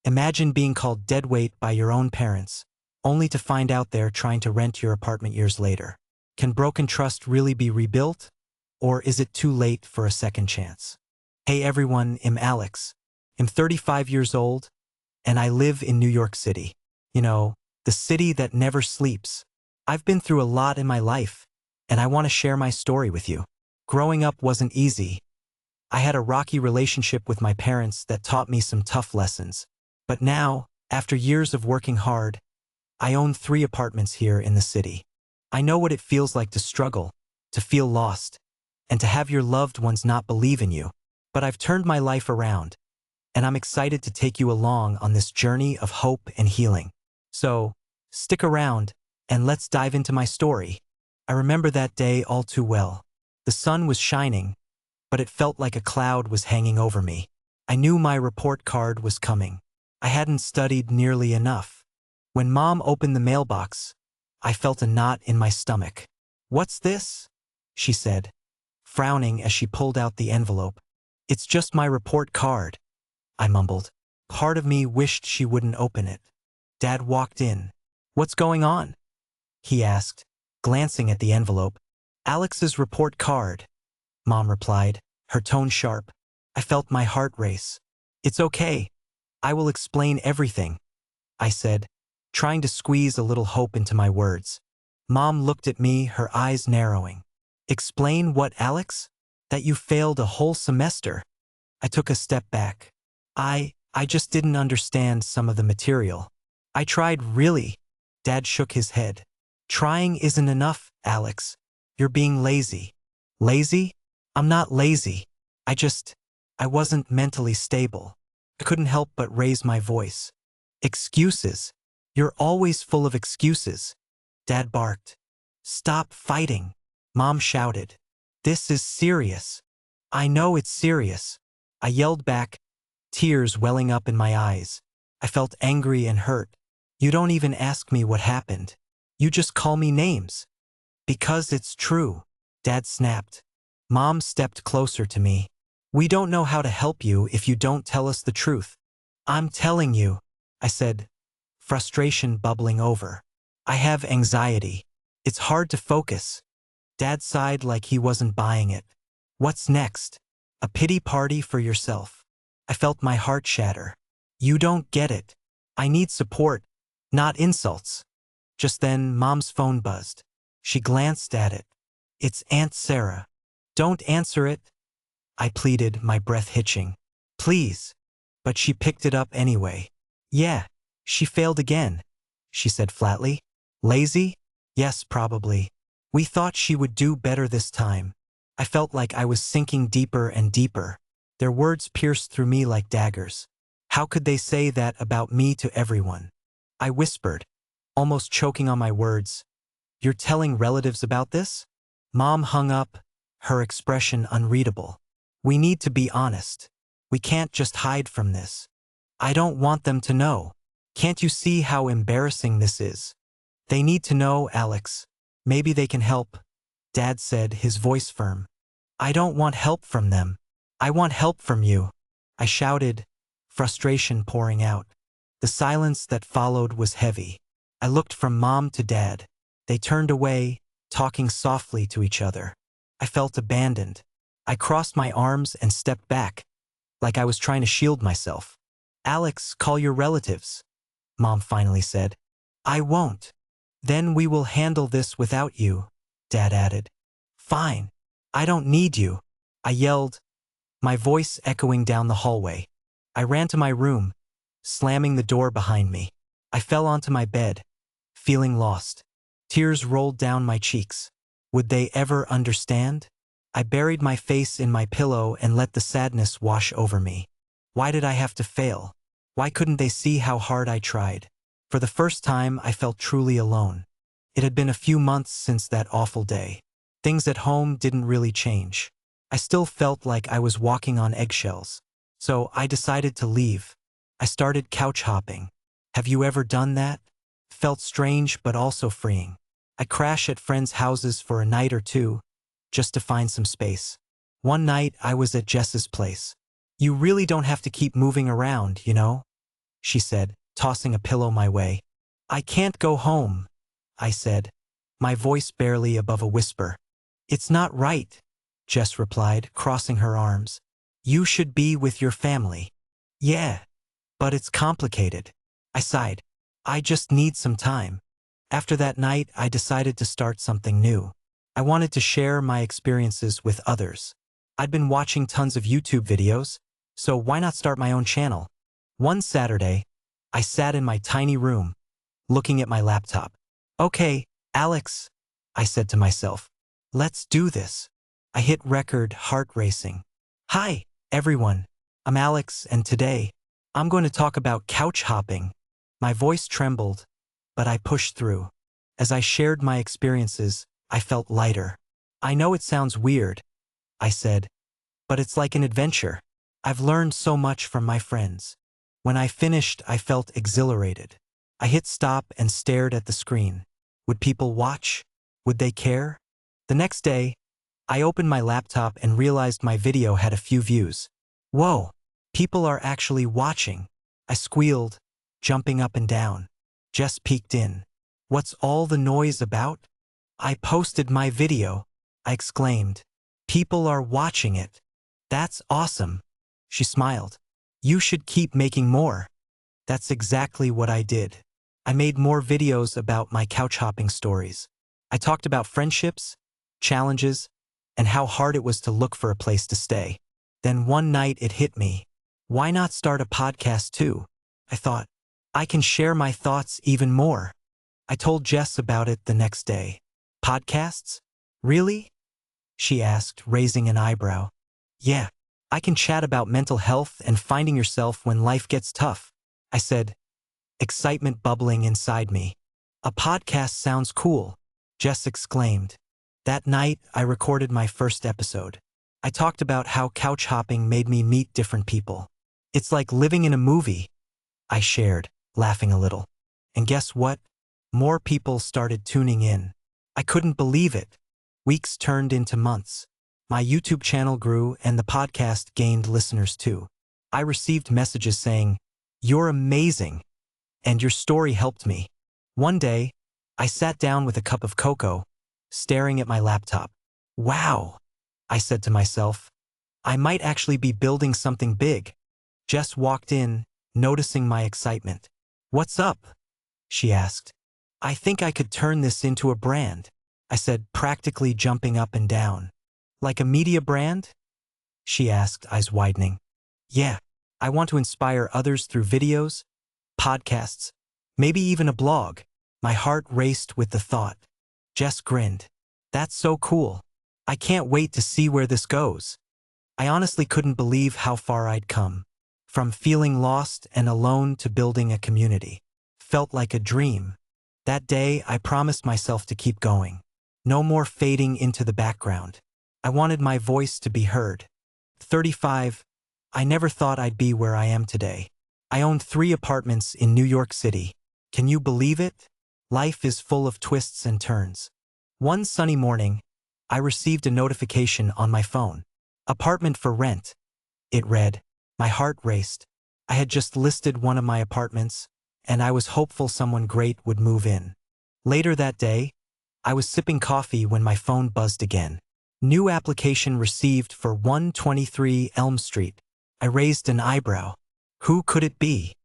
Imagine being called deadweight by your own parents, only to find out they're trying to rent your apartment years later. Can broken trust really be rebuilt? Or is it too late for a second chance? Hey everyone, I'm Alex. I'm 35 years old, and I live in New York City. You know, the city that never sleeps. I've been through a lot in my life, and I want to share my story with you. Growing up wasn't easy. I had a rocky relationship with my parents that taught me some tough lessons. But now, after years of working hard, I own 3 apartments here in the city. I know what it feels like to struggle, to feel lost, and to have your loved ones not believe in you. But I've turned my life around, and I'm excited to take you along on this journey of hope and healing. So, stick around, and let's dive into my story. I remember that day all too well. The sun was shining, but it felt like a cloud was hanging over me. I knew my report card was coming. I hadn't studied nearly enough. When Mom opened the mailbox, I felt a knot in my stomach. "What's this?" she said, frowning as she pulled out the envelope. "It's just my report card," I mumbled. Part of me wished she wouldn't open it. Dad walked in. "What's going on?" he asked, glancing at the envelope. "Alex's report card," Mom replied, her tone sharp. I felt my heart race. "It's okay. I will explain everything," I said, trying to squeeze a little hope into my words. Mom looked at me, her eyes narrowing. "Explain what, Alex? That you failed a whole semester?" I took a step back. I just didn't understand some of the material. "I tried, really." Dad shook his head. "Trying isn't enough, Alex. You're being lazy." "Lazy? I'm not lazy. I wasn't mentally stable." I couldn't help but raise my voice. "Excuses. You're always full of excuses," Dad barked. "Stop fighting," Mom shouted. "This is serious." "I know it's serious," I yelled back, tears welling up in my eyes. I felt angry and hurt. "You don't even ask me what happened. You just call me names." "Because it's true," Dad snapped. Mom stepped closer to me. "We don't know how to help you if you don't tell us the truth." "I'm telling you," I said, frustration bubbling over. "I have anxiety. It's hard to focus." Dad sighed like he wasn't buying it. "What's next? A pity party for yourself?" I felt my heart shatter. "You don't get it. I need support, not insults." Just then, Mom's phone buzzed. She glanced at it. "It's Aunt Sarah." "Don't answer it," I pleaded, my breath hitching. "Please." But she picked it up anyway. "Yeah, she failed again," she said flatly. "Lazy? Yes, probably. We thought she would do better this time." I felt like I was sinking deeper and deeper. Their words pierced through me like daggers. How could they say that about me to everyone? I whispered, almost choking on my words. "You're telling relatives about this?" Mom hung up, her expression unreadable. "We need to be honest. We can't just hide from this." "I don't want them to know. Can't you see how embarrassing this is?" "They need to know, Alex. Maybe they can help," Dad said, his voice firm. "I don't want help from them. I want help from you," I shouted, frustration pouring out. The silence that followed was heavy. I looked from Mom to Dad. They turned away, talking softly to each other. I felt abandoned. I crossed my arms and stepped back, like I was trying to shield myself. "Alex, call your relatives," Mom finally said. "I won't." "Then we will handle this without you," Dad added. "Fine. I don't need you," I yelled, my voice echoing down the hallway. I ran to my room, slamming the door behind me. I fell onto my bed, feeling lost. Tears rolled down my cheeks. Would they ever understand? I buried my face in my pillow and let the sadness wash over me. Why did I have to fail? Why couldn't they see how hard I tried? For the first time, I felt truly alone. It had been a few months since that awful day. Things at home didn't really change. I still felt like I was walking on eggshells. So I decided to leave. I started couch hopping. Have you ever done that? Felt strange but also freeing. I crash at friends' houses for a night or two, just to find some space. One night I was at Jess's place. "You really don't have to keep moving around, you know?" she said, tossing a pillow my way. I can't go home, I said, my voice barely above a whisper. It's not right, Jess replied, crossing her arms. You should be with your family. Yeah, but it's complicated. I sighed. I just need some time. After that night, I decided to start something new. I wanted to share my experiences with others. I'd been watching tons of YouTube videos, so why not start my own channel? One Saturday, I sat in my tiny room, looking at my laptop. Okay, Alex, I said to myself, let's do this. I hit record, heart racing. Hi, everyone. I'm Alex, and today, I'm going to talk about couch hopping. My voice trembled, but I pushed through. As I shared my experiences, I felt lighter. I know it sounds weird, I said, but it's like an adventure. I've learned so much from my friends. When I finished, I felt exhilarated. I hit stop and stared at the screen. Would people watch? Would they care? The next day, I opened my laptop and realized my video had a few views. Whoa, people are actually watching. I squealed, jumping up and down. Jess peeked in. What's all the noise about? I posted my video, I exclaimed. People are watching it. That's awesome. She smiled. You should keep making more. That's exactly what I did. I made more videos about my couch hopping stories. I talked about friendships, challenges, and how hard it was to look for a place to stay. Then one night it hit me. Why not start a podcast too? I thought, I can share my thoughts even more. I told Jess about it the next day. Podcasts? Really? She asked, raising an eyebrow. Yeah, I can chat about mental health and finding yourself when life gets tough, I said, excitement bubbling inside me. A podcast sounds cool, Jess exclaimed. That night, I recorded my first episode. I talked about how couch hopping made me meet different people. It's like living in a movie, I shared, laughing a little. And guess what? More people started tuning in. I couldn't believe it. Weeks turned into months. My YouTube channel grew and the podcast gained listeners too. I received messages saying, "You're amazing," and "Your story helped me." One day, I sat down with a cup of cocoa, staring at my laptop. Wow, I said to myself, I might actually be building something big. Jess walked in, noticing my excitement. What's up? She asked. I think I could turn this into a brand, I said, practically jumping up and down. Like a media brand? She asked, eyes widening. Yeah, I want to inspire others through videos, podcasts, maybe even a blog. My heart raced with the thought. Jess grinned. That's so cool. I can't wait to see where this goes. I honestly couldn't believe how far I'd come. From feeling lost and alone to building a community. Felt like a dream. That day, I promised myself to keep going. No more fading into the background. I wanted my voice to be heard. 35, I never thought I'd be where I am today. I owned 3 apartments in New York City. Can you believe it? Life is full of twists and turns. One sunny morning, I received a notification on my phone. Apartment for rent. It read. My heart raced. I had just listed one of my apartments, and I was hopeful someone great would move in. Later that day, I was sipping coffee when my phone buzzed again. New application received for 123 Elm Street. I raised an eyebrow. Who could it be?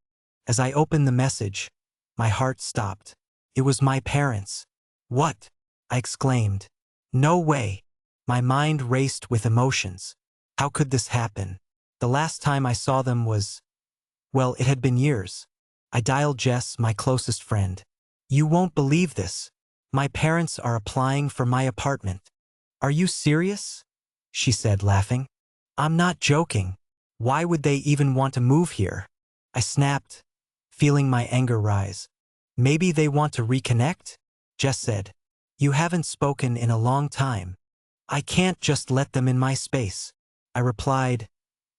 As I opened the message, my heart stopped. It was my parents. What? I exclaimed. No way. My mind raced with emotions. How could this happen? The last time I saw them was, well, it had been years. I dialed Jess, my closest friend. You won't believe this. My parents are applying for my apartment. Are you serious? She said, laughing. I'm not joking. Why would they even want to move here? I snapped, feeling my anger rise. Maybe they want to reconnect? Jess said. You haven't spoken in a long time. I can't just let them in my space. I replied,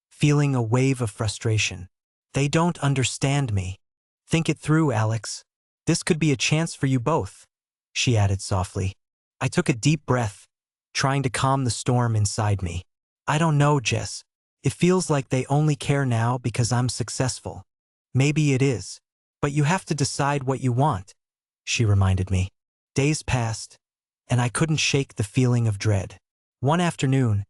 feeling a wave of frustration. They don't understand me. Think it through, Alex. This could be a chance for you both, she added softly. I took a deep breath, trying to calm the storm inside me. I don't know, Jess. It feels like they only care now because I'm successful. Maybe it is. But you have to decide what you want, she reminded me. Days passed, and I couldn't shake the feeling of dread. One afternoon,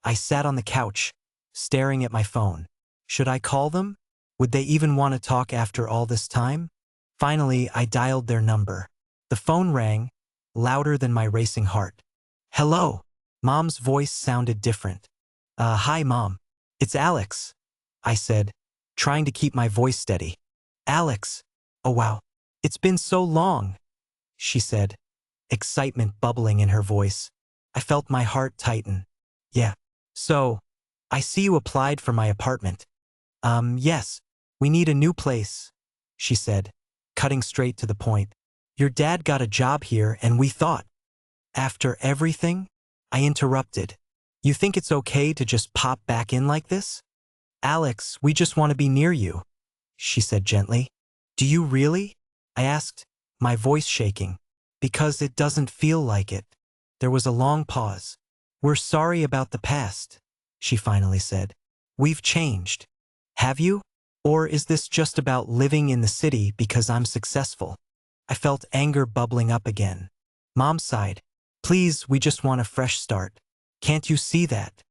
I sat on the couch, staring at my phone. Should I call them? Would they even want to talk after all this time? Finally, I dialed their number. The phone rang, louder than my racing heart. Hello. Mom's voice sounded different. Hi, Mom. It's Alex, I said, trying to keep my voice steady. Alex. Oh, wow. It's been so long, she said, excitement bubbling in her voice. I felt my heart tighten. Yeah. So, I see you applied for my apartment. Yes. We need a new place, she said, cutting straight to the point. Your dad got a job here and we thought. After everything? I interrupted. You think it's okay to just pop back in like this? Alex, we just want to be near you, she said gently. Do you really? I asked, my voice shaking. Because it doesn't feel like it. There was a long pause. We're sorry about the past, she finally said. We've changed. Have you? Or is this just about living in the city because I'm successful? I felt anger bubbling up again. Mom sighed. Please, we just want a fresh start. Can't you see that?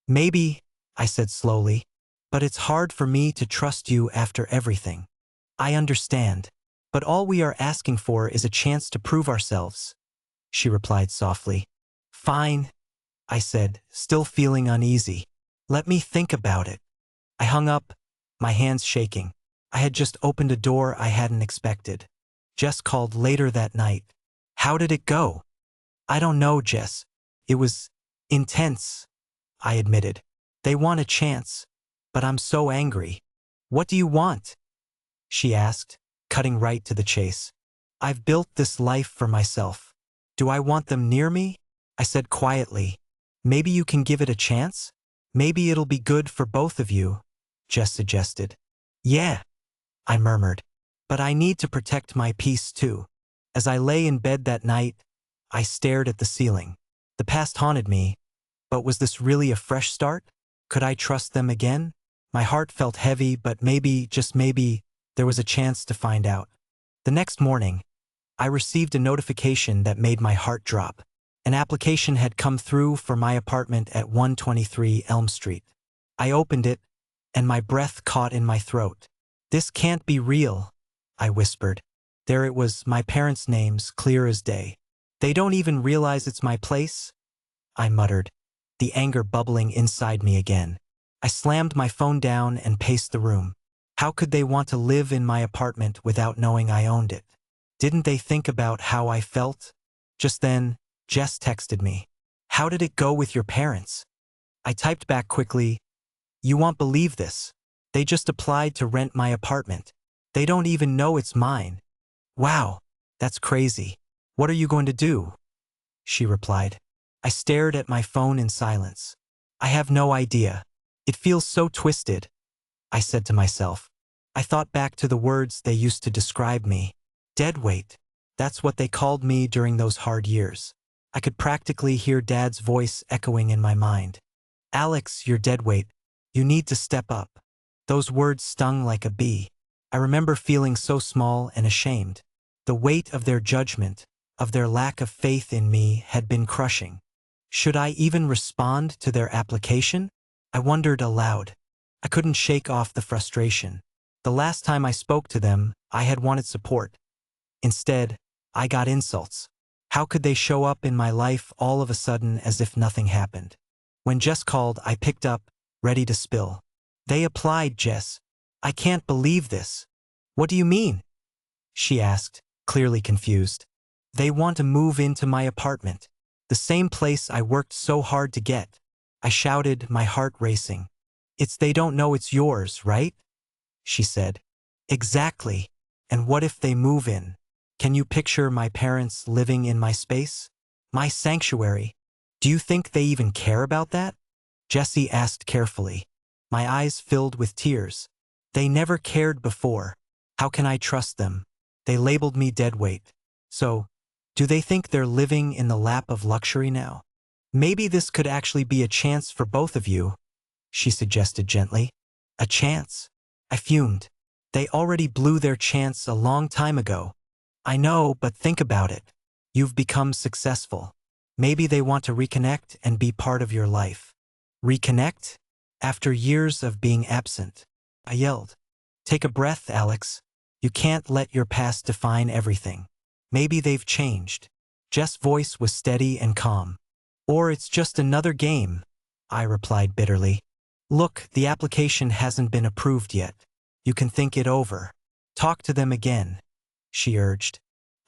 Maybe, I said slowly, but it's hard for me to trust you after everything. I understand, but all we are asking for is a chance to prove ourselves, she replied softly. Fine, I said, still feeling uneasy. Let me think about it. I hung up, my hands shaking. I had just opened a door I hadn't expected. Jess called later that night. How did it go? I don't know, Jess. It was intense, I admitted. They want a chance, but I'm so angry. What do you want? She asked, cutting right to the chase. I've built this life for myself. Do I want them near me? I said quietly. Maybe you can give it a chance? Maybe it'll be good for both of you, Jess suggested. Yeah, I murmured. But I need to protect my peace too. As I lay in bed that night, I stared at the ceiling. The past haunted me, but was this really a fresh start? Could I trust them again? My heart felt heavy, but maybe, just maybe, there was a chance to find out. The next morning, I received a notification that made my heart drop. An application had come through for my apartment at 123 Elm Street. I opened it, and my breath caught in my throat. This can't be real, I whispered. There it was, my parents' names, clear as day. They don't even realize it's my place? I muttered, the anger bubbling inside me again. I slammed my phone down and paced the room. How could they want to live in my apartment without knowing I owned it? Didn't they think about how I felt? Just then, Jess texted me. How did it go with your parents? I typed back quickly, you won't believe this. They just applied to rent my apartment. They don't even know it's mine. Wow, that's crazy. What are you going to do? She replied. I stared at my phone in silence. I have no idea. It feels so twisted, I said to myself. I thought back to the words they used to describe me. Deadweight. That's what they called me during those hard years. I could practically hear Dad's voice echoing in my mind. Alex, you're deadweight. You need to step up. Those words stung like a bee. I remember feeling so small and ashamed. The weight of their judgment, of their lack of faith in me, had been crushing. Should I even respond to their application? I wondered aloud. I couldn't shake off the frustration. The last time I spoke to them, I had wanted support. Instead, I got insults. How could they show up in my life all of a sudden as if nothing happened? When Jess called, I picked up, ready to spill. They applied, Jess. I can't believe this. What do you mean? She asked, clearly confused. They want to move into my apartment. The same place I worked so hard to get. I shouted, my heart racing. They don't know it's yours, right? She said. Exactly. And what if they move in? Can you picture my parents living in my space? My sanctuary. Do you think they even care about that? Jessie asked carefully. My eyes filled with tears. They never cared before. How can I trust them? They labeled me deadweight. So, do they think they're living in the lap of luxury now? Maybe this could actually be a chance for both of you, she suggested gently. A chance? I fumed. They already blew their chance a long time ago. I know, but think about it. You've become successful. Maybe they want to reconnect and be part of your life. Reconnect? After years of being absent. I yelled. Take a breath, Alex. You can't let your past define everything. Maybe they've changed. Jess' voice was steady and calm. Or it's just another game, I replied bitterly. Look, the application hasn't been approved yet. You can think it over. Talk to them again, she urged.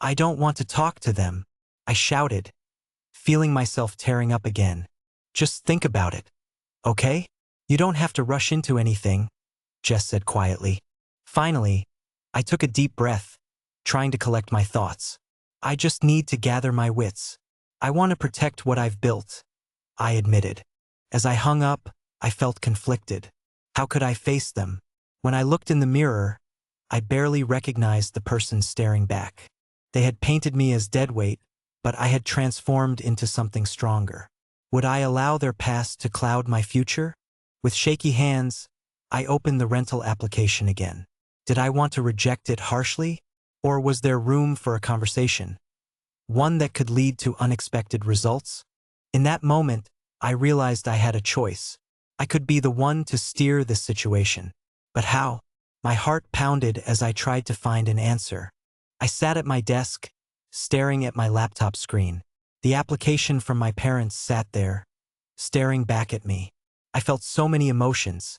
I don't want to talk to them, I shouted, feeling myself tearing up again. Just think about it, okay? You don't have to rush into anything, Jess said quietly. Finally, I took a deep breath, trying to collect my thoughts. I just need to gather my wits. I want to protect what I've built, I admitted. As I hung up, I felt conflicted. How could I face them? When I looked in the mirror, I barely recognized the person staring back. They had painted me as Deadweight, but I had transformed into something stronger. Would I allow their past to cloud my future? With shaky hands, I opened the rental application again. Did I want to reject it harshly? Or was there room for a conversation? One that could lead to unexpected results? In that moment, I realized I had a choice. I could be the one to steer this situation. But how? My heart pounded as I tried to find an answer. I sat at my desk, staring at my laptop screen. The application from my parents sat there, staring back at me. I felt so many emotions.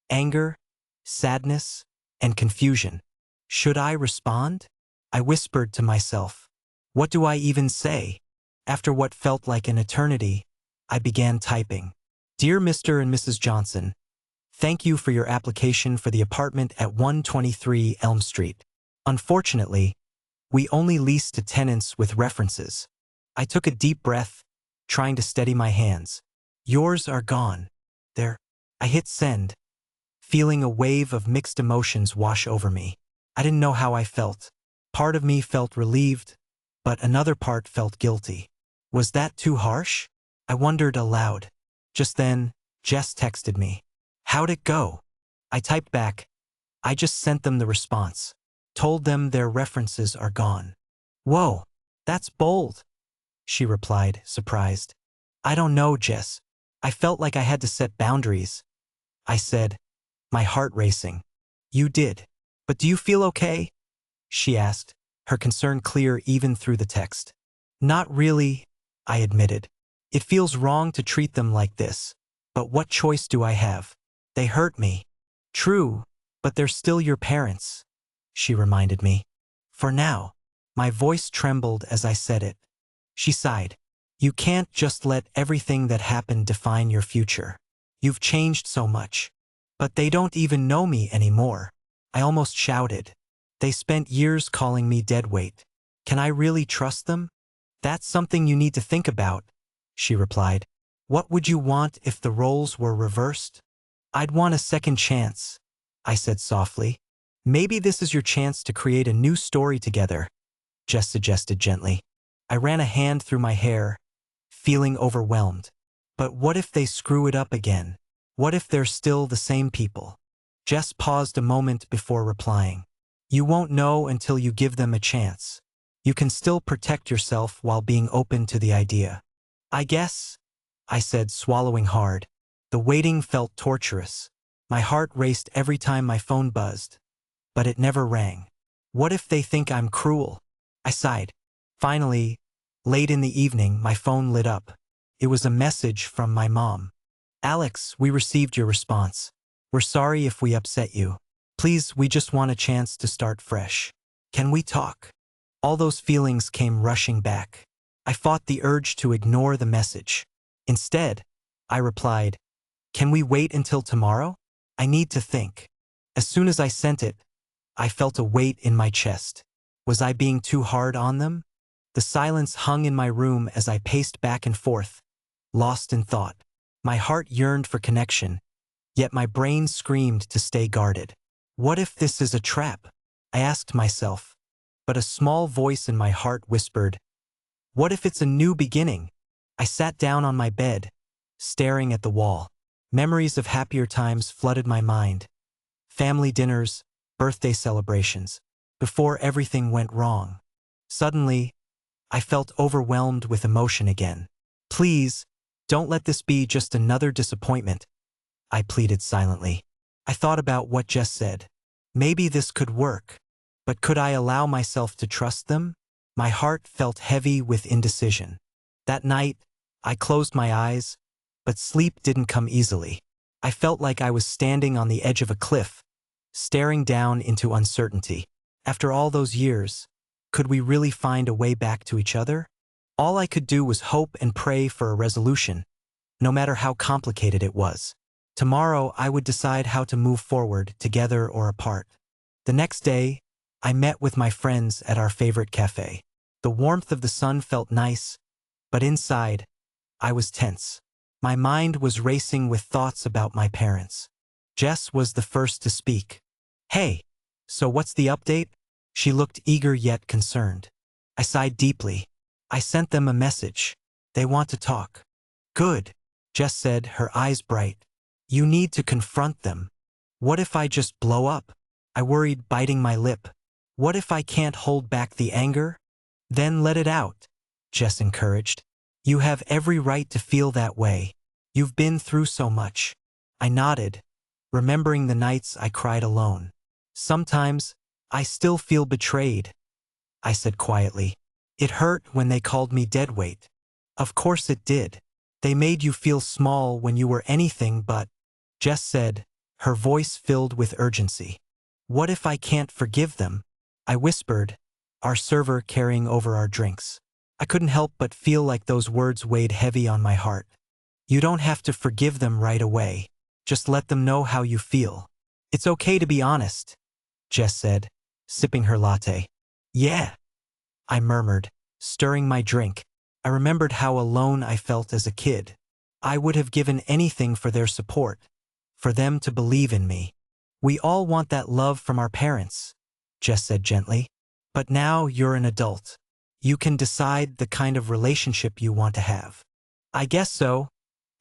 Anger, sadness, and confusion. Should I respond? I whispered to myself. What do I even say? After what felt like an eternity, I began typing. Dear Mr. and Mrs. Johnson, thank you for your application for the apartment at 123 Elm Street. Unfortunately, we only lease to tenants with references. I took a deep breath, trying to steady my hands. Yours are gone. There. I hit send, feeling a wave of mixed emotions wash over me. I didn't know how I felt. Part of me felt relieved, but another part felt guilty. Was that too harsh? I wondered aloud. Just then, Jess texted me. How'd it go? I typed back. I just sent them the response. Told them their references are gone. Whoa, that's bold, she replied, surprised. I don't know, Jess. I felt like I had to set boundaries. I said, my heart racing. You did. But do you feel okay? She asked, her concern clear even through the text. Not really, I admitted. It feels wrong to treat them like this. But what choice do I have? They hurt me. True, but they're still your parents, she reminded me. For now. My voice trembled as I said it. She sighed. You can't just let everything that happened define your future. You've changed so much. But they don't even know me anymore. I almost shouted. They spent years calling me Deadweight. Can I really trust them? That's something you need to think about, she replied. What would you want if the roles were reversed? I'd want a second chance, I said softly. Maybe this is your chance to create a new story together, Jess suggested gently. I ran a hand through my hair, feeling overwhelmed. But what if they screw it up again? What if they're still the same people? Jess paused a moment before replying. You won't know until you give them a chance. You can still protect yourself while being open to the idea. I guess, I said, swallowing hard. The waiting felt torturous. My heart raced every time my phone buzzed. But it never rang. What if they think I'm cruel? I sighed. Finally, late in the evening, my phone lit up. It was a message from my mom. Alex, we received your response. We're sorry if we upset you. Please, we just want a chance to start fresh. Can we talk? All those feelings came rushing back. I fought the urge to ignore the message. Instead, I replied, Can we wait until tomorrow? I need to think. As soon as I sent it, I felt a weight in my chest. Was I being too hard on them? The silence hung in my room as I paced back and forth, lost in thought. My heart yearned for connection, yet my brain screamed to stay guarded. What if this is a trap? I asked myself, but a small voice in my heart whispered, What if it's a new beginning? I sat down on my bed, staring at the wall. Memories of happier times flooded my mind. Family dinners, birthday celebrations, before everything went wrong. Suddenly, I felt overwhelmed with emotion again. Please, don't let this be just another disappointment, I pleaded silently. I thought about what Jess said. Maybe this could work. But could I allow myself to trust them? My heart felt heavy with indecision. That night, I closed my eyes, but sleep didn't come easily. I felt like I was standing on the edge of a cliff, staring down into uncertainty. After all those years, could we really find a way back to each other? All I could do was hope and pray for a resolution, no matter how complicated it was. Tomorrow, I would decide how to move forward, together or apart. The next day, I met with my friends at our favorite cafe. The warmth of the sun felt nice, but inside, I was tense. My mind was racing with thoughts about my parents. Jess was the first to speak. Hey, so what's the update? She looked eager yet concerned. I sighed deeply. I sent them a message. They want to talk. Good, Jess said, her eyes bright. You need to confront them. What if I just blow up? I worried, biting my lip. What if I can't hold back the anger? Then let it out, Jess encouraged. You have every right to feel that way. You've been through so much. I nodded, remembering the nights I cried alone. Sometimes, I still feel betrayed, I said quietly. It hurt when they called me Deadweight. Of course it did. They made you feel small when you were anything but, Jess said, her voice filled with urgency. What if I can't forgive them? I whispered, our server carrying over our drinks. I couldn't help but feel like those words weighed heavy on my heart. You don't have to forgive them right away. Just let them know how you feel. It's okay to be honest, Jess said, sipping her latte. Yeah, I murmured, stirring my drink. I remembered how alone I felt as a kid. I would have given anything for their support, for them to believe in me. We all want that love from our parents, Jess said gently. But now you're an adult. You can decide the kind of relationship you want to have. I guess so,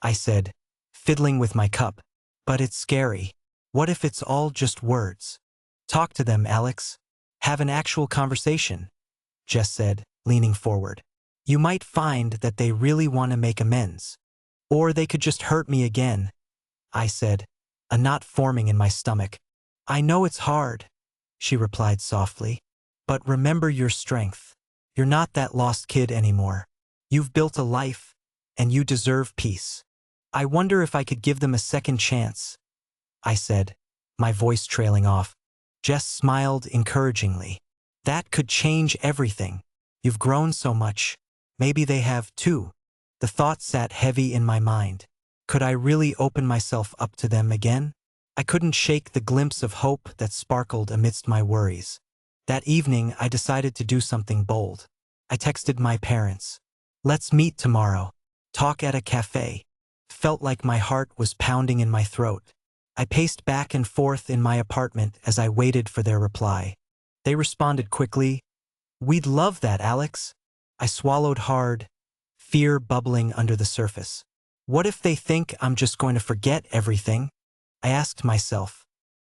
I said, fiddling with my cup. But it's scary. What if it's all just words? Talk to them, Alex. Have an actual conversation, Jess said, leaning forward. You might find that they really want to make amends. Or they could just hurt me again, I said, a knot forming in my stomach. I know it's hard, she replied softly. But remember your strength. You're not that lost kid anymore. You've built a life, and you deserve peace. I wonder if I could give them a second chance, I said, my voice trailing off. Jess smiled encouragingly. That could change everything. You've grown so much. Maybe they have too. The thought sat heavy in my mind. Could I really open myself up to them again? I couldn't shake the glimpse of hope that sparkled amidst my worries. That evening, I decided to do something bold. I texted my parents. Let's meet tomorrow. Talk at a cafe. Felt like my heart was pounding in my throat. I paced back and forth in my apartment as I waited for their reply. They responded quickly. We'd love that, Alex. I swallowed hard, fear bubbling under the surface. What if they think I'm just going to forget everything? I asked myself.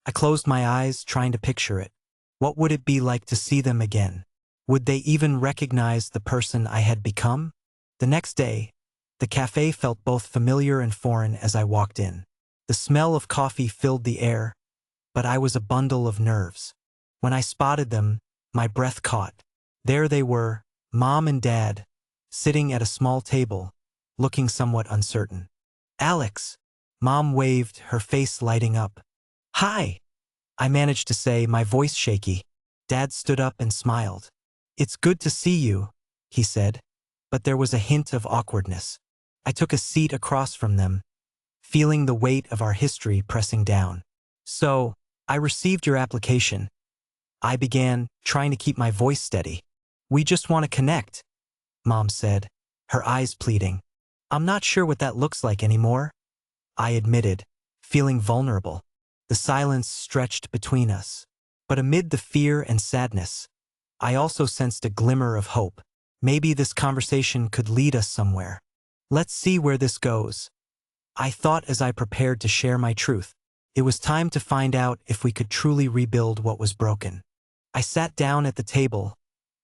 I closed my eyes, trying to picture it. What would it be like to see them again? Would they even recognize the person I had become? The next day, the cafe felt both familiar and foreign as I walked in. The smell of coffee filled the air, but I was a bundle of nerves. When I spotted them, my breath caught. There they were, Mom and Dad, sitting at a small table, looking somewhat uncertain. Alex, Mom waved, her face lighting up. Hi, I managed to say, my voice shaky. Dad stood up and smiled. It's good to see you, he said, but there was a hint of awkwardness. I took a seat across from them, feeling the weight of our history pressing down. So, I received your application. I began, trying to keep my voice steady. We just want to connect, Mom said, her eyes pleading. I'm not sure what that looks like anymore, I admitted, feeling vulnerable. The silence stretched between us. But amid the fear and sadness, I also sensed a glimmer of hope. Maybe this conversation could lead us somewhere. Let's see where this goes, I thought as I prepared to share my truth. It was time to find out if we could truly rebuild what was broken. I sat down at the table,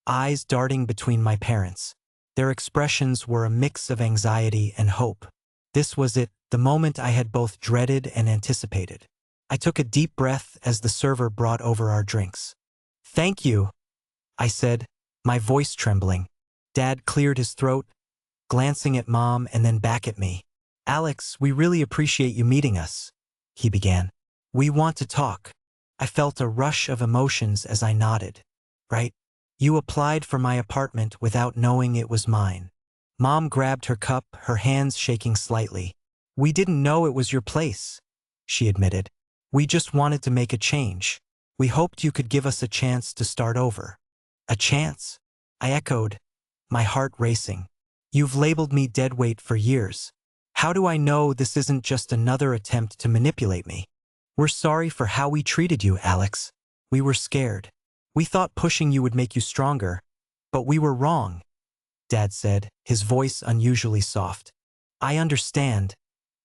eyes darting between my parents. Their expressions were a mix of anxiety and hope. This was it, the moment I had both dreaded and anticipated. I took a deep breath as the server brought over our drinks. "Thank you," I said, my voice trembling. Dad cleared his throat, glancing at Mom and then back at me. "Alex, we really appreciate you meeting us," he began. "We want to talk." I felt a rush of emotions as I nodded. "Right. You applied for my apartment without knowing it was mine." Mom grabbed her cup, her hands shaking slightly. "We didn't know it was your place," she admitted. "We just wanted to make a change. We hoped you could give us a chance to start over." "A chance?" I echoed, my heart racing. "You've labeled me deadweight for years. How do I know this isn't just another attempt to manipulate me?" "We're sorry for how we treated you, Alex. We were scared. We thought pushing you would make you stronger, but we were wrong," Dad said, his voice unusually soft. "I understand,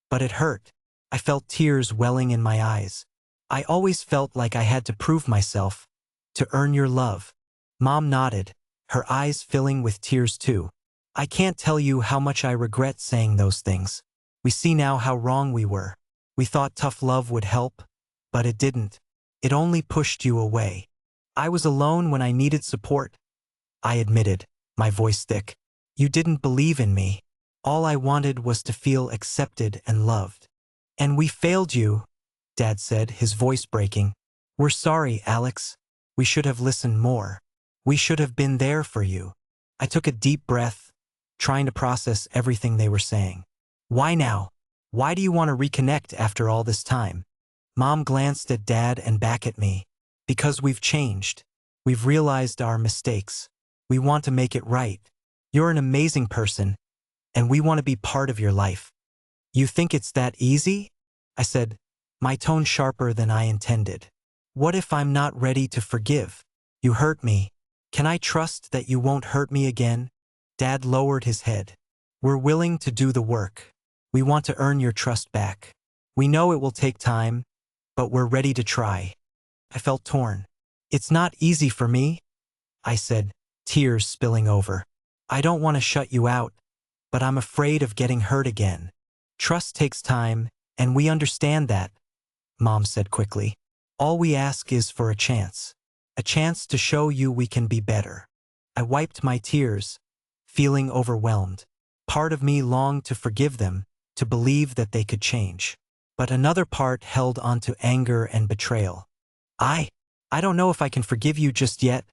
but it hurt." I felt tears welling in my eyes. "I always felt like I had to prove myself, to earn your love." Mom nodded, her eyes filling with tears too. "I can't tell you how much I regret saying those things. We see now how wrong we were. We thought tough love would help, but it didn't. It only pushed you away. I was alone when I needed support," I admitted, my voice thick. "You didn't believe in me. All I wanted was to feel accepted and loved. And we failed you," Dad said, his voice breaking. "We're sorry, Alex. We should have listened more. We should have been there for you." I took a deep breath, trying to process everything they were saying. "Why now? Why do you want to reconnect after all this time?" Mom glanced at Dad and back at me. "Because we've changed. We've realized our mistakes. We want to make it right. You're an amazing person, and we want to be part of your life." "You think it's that easy?" I said, my tone sharper than I intended. "What if I'm not ready to forgive? You hurt me. Can I trust that you won't hurt me again?" Dad lowered his head. "We're willing to do the work. We want to earn your trust back. We know it will take time, but we're ready to try." I felt torn. "It's not easy for me," I said, tears spilling over. "I don't want to shut you out, but I'm afraid of getting hurt again." "Trust takes time, and we understand that," Mom said quickly. "All we ask is for a chance to show you we can be better." I wiped my tears, feeling overwhelmed. Part of me longed to forgive them, to believe that they could change. But another part held onto anger and betrayal. I don't know if I can forgive you just yet,"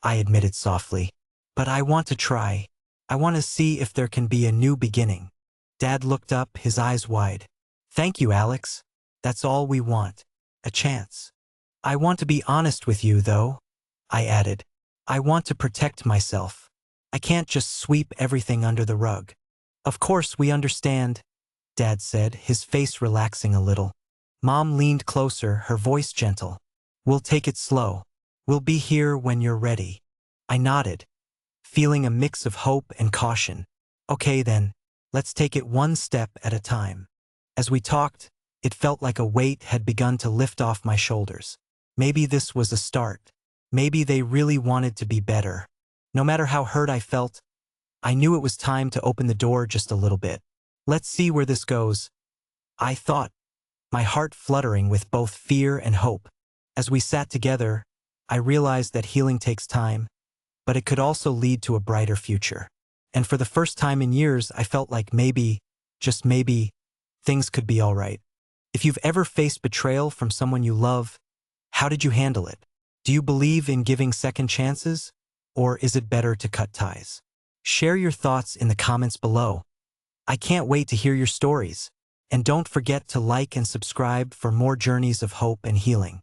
I admitted softly. "But I want to try. I want to see if there can be a new beginning." Dad looked up, his eyes wide. "Thank you, Alex. That's all we want. A chance." "I want to be honest with you, though," I added. "I want to protect myself. I can't just sweep everything under the rug." "Of course we understand," Dad said, his face relaxing a little. Mom leaned closer, her voice gentle. "We'll take it slow. We'll be here when you're ready." I nodded, feeling a mix of hope and caution. "Okay then, let's take it one step at a time." As we talked, it felt like a weight had begun to lift off my shoulders. Maybe this was a start. Maybe they really wanted to be better. No matter how hurt I felt, I knew it was time to open the door just a little bit. "Let's see where this goes," I thought, my heart fluttering with both fear and hope. As we sat together, I realized that healing takes time, but it could also lead to a brighter future. And for the first time in years, I felt like maybe, just maybe, things could be all right. If you've ever faced betrayal from someone you love, how did you handle it? Do you believe in giving second chances, or is it better to cut ties? Share your thoughts in the comments below. I can't wait to hear your stories. And don't forget to like and subscribe for more journeys of hope and healing.